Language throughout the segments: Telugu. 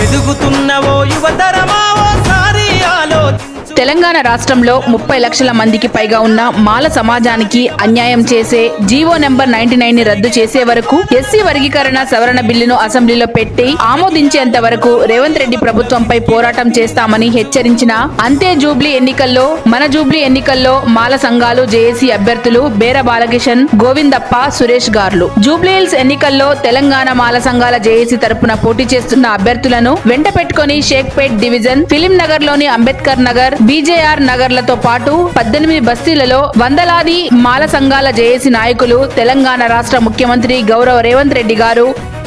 ఎదుగుతున్నవో యువతరమా ఓసారి ఆలోచించు. తెలంగాణ రాష్ట్రంలో 30 లక్షల మందికి పైగా ఉన్న మాల సమాజానికి అన్యాయం చేసే జీవో నెంబర్ 99 ని రద్దు చేసే వరకు ఎస్సీ వర్గీకరణ సవరణ బిల్లును అసెంబ్లీలో పెట్టి ఆమోదించేంత వరకు రేవంత్ రెడ్డి ప్రభుత్వంపై పోరాటం చేస్తామని హెచ్చరించిన అంతే జూబ్లీ ఎన్నికల్లో మన జూబ్లీ ఎన్నికల్లో మాల సంఘాలు జేఏసీ అభ్యర్థులు బేర బాలకిషన్, గోవిందప్ప, సురేష్ గార్లు. జూబ్లీహిల్స్ ఎన్నికల్లో తెలంగాణ మాల సంఘాల జేఏసీ తరపున పోటీ చేస్తున్న అభ్యర్థులను వెంట పెట్టుకుని షేక్పేట్ డివిజన్, ఫిలిం నగర్ లోని అంబేద్కర్ నగర్, బీజేఆర్ నగర్లతో పాటు 18 బస్తీలలో వందలాది మాల సంఘాల జేఏసీ నాయకులు తెలంగాణ రాష్ట్ర ముఖ్యమంత్రి గౌరవ రేవంత్ రెడ్డి గారు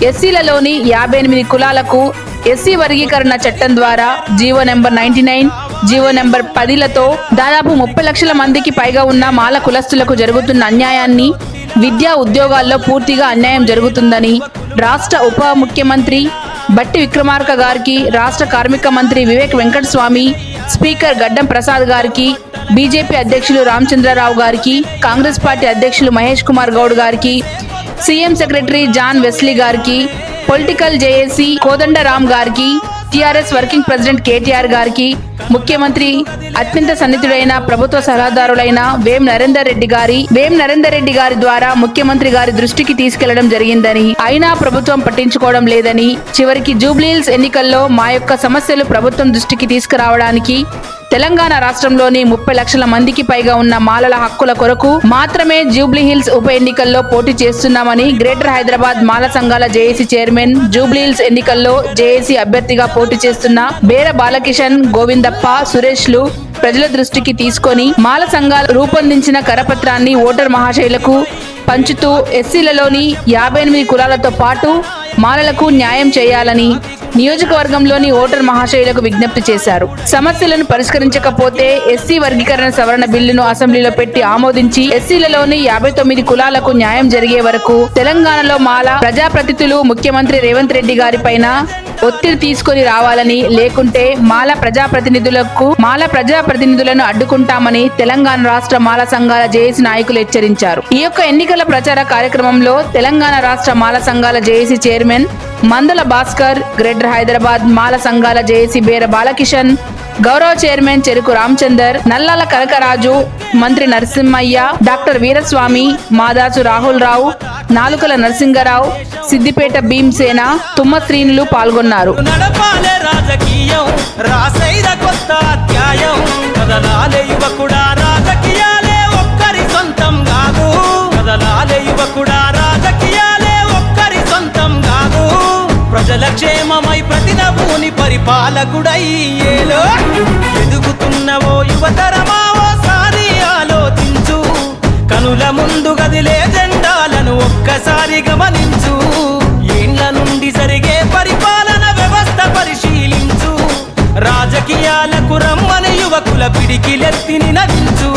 ఎస్సీలలోని 58 కులాలకు ఎస్సీ వర్గీకరణ చట్టం ద్వారా జీవో నెంబర్ 99, జీవో నెంబర్ 10లతో దాదాపు 30 లక్షల మందికి పైగా ఉన్న మాల కులస్తులకు జరుగుతున్న అన్యాయాన్ని, విద్యా ఉద్యోగాల్లో పూర్తిగా అన్యాయం జరుగుతుందని రాష్ట్ర ఉప ముఖ్యమంత్రి బట్టి విక్రమార్క గారికి, రాష్ట్ర కార్మిక మంత్రి వివేక్ వెంకటస్వామి, స్పీకర్ గడ్డం ప్రసాద్ గారికి, బీజేపీ అధ్యక్షులు రామచంద్రరావు గారికి, కాంగ్రెస్ పార్టీ అధ్యక్షులు మహేష్ కుమార్ గౌడ్ గారికి, సీఎం సెక్రటరీ జాన్ వెస్లీ గారికి, పొలిటికల్ జేఏసీ కోదండరామ్ గారికి, టీఆర్ఎస్ వర్కింగ్ ప్రెసిడెంట్ కేటీఆర్ గారికి, ముఖ్యమంత్రి అత్యంత సన్నిహితుడైన ప్రభుత్వ సలహాదారులైన వేం నరేందర్ రెడ్డి గారి ద్వారా ముఖ్యమంత్రి గారి దృష్టికి తీసుకెళ్లడం జరిగిందని, అయినా ప్రభుత్వం పట్టించుకోవడం లేదని, చివరికి జూబ్లీహిల్స్ ఎన్నికల్లో మా యొక్క సమస్యలు ప్రభుత్వం దృష్టికి తీసుకురావడానికి తెలంగాణ రాష్ట్రంలోని 30 లక్షల మందికి పైగా ఉన్న మాలల హక్కుల కొరకు మాత్రమే జూబ్లీహిల్స్ ఉప ఎన్నికల్లో పోటీ చేస్తున్నామని గ్రేటర్ హైదరాబాద్ మాల సంఘాల జేఏసీ చైర్మన్, జూబ్లీహిల్స్ ఎన్నికల్లో జేఏసీ అభ్యర్థిగా పోటీ చేస్తున్న బేర బాలకిషన్, గోవిందప్ప, సురేష్లు ప్రజల దృష్టికి తీసుకొని మాల సంఘాలు రూపొందించిన కరపత్రాన్ని ఓటర్ మహాశయులకు పంచుతూ ఎస్సీలలోని 58 కులాలతో పాటు మాలలకు న్యాయం చేయాలని నియోజకవర్గంలోని ఓటర్ మహాశయులకు విజ్ఞప్తి చేశారు. సమస్యలను పరిష్కరించకపోతే ఎస్సీ వర్గీకరణ సవరణ బిల్లును అసెంబ్లీలో పెట్టి ఆమోదించి ఎస్సీలలోని 59 కులాలకు న్యాయం జరిగే వరకు తెలంగాణలో మాల ప్రజాప్రతినిధులు ముఖ్యమంత్రి రేవంత్ రెడ్డి గారి పైన ఒత్తిడి తీసుకొని రావాలని, లేకుంటే మాల ప్రజాప్రతినిధులను అడ్డుకుంటామని తెలంగాణ రాష్ట్ర మాల సంఘాల జేఏసీ నాయకులు హెచ్చరించారు. ఈ యొక్క ఎన్నికల ప్రచార కార్యక్రమంలో తెలంగాణ రాష్ట్ర మాల సంఘాల జేఏసీ చైర్మన్ మందల భాస్కర్, గ్రేటర్ హైదరాబాద్ మాల సంఘాల జేఏసీ బేర బాలకిషన్, గౌరవ చైర్మన్ చెరుకు రామచందర్, నల్లాల కనకరాజు, మంత్రి నరసింహయ్య, డాక్టర్ వీరస్వామి, మాదాసు రాహుల్ రావు, నాలుకల నరసింగరావు, సిద్దిపేట భీమసేన, తుమ్మ శ్రీనులు పాల్గొన్నారు. నడపాలే రాజకీయం, రాసైర కొత్త అధ్యాయం, కదలాలే యువకుడా రాజకీయాలే ఒక్కరి సొంతం కాదు, కదలాలే యువకుడా రాజకీయాలే ఒక్కరి సొంతం కాదు, ప్రజల క్షేమమై ప్రతి నభూని పరిపాలకుడై ఏలో. ఎదుగుతున్నవో యువతరమా ఓసారి ఆలోచించు, కనుల ముందు గదిలే జెండాలను ఒక్కసారి గమనించు, ఏండ్ల నుండి జరిగే పరిపాలన వ్యవస్థ పరిశీలించు, రాజకీయాలకు రమ్మని యువకుల పిడికిలెత్తి నినదించు.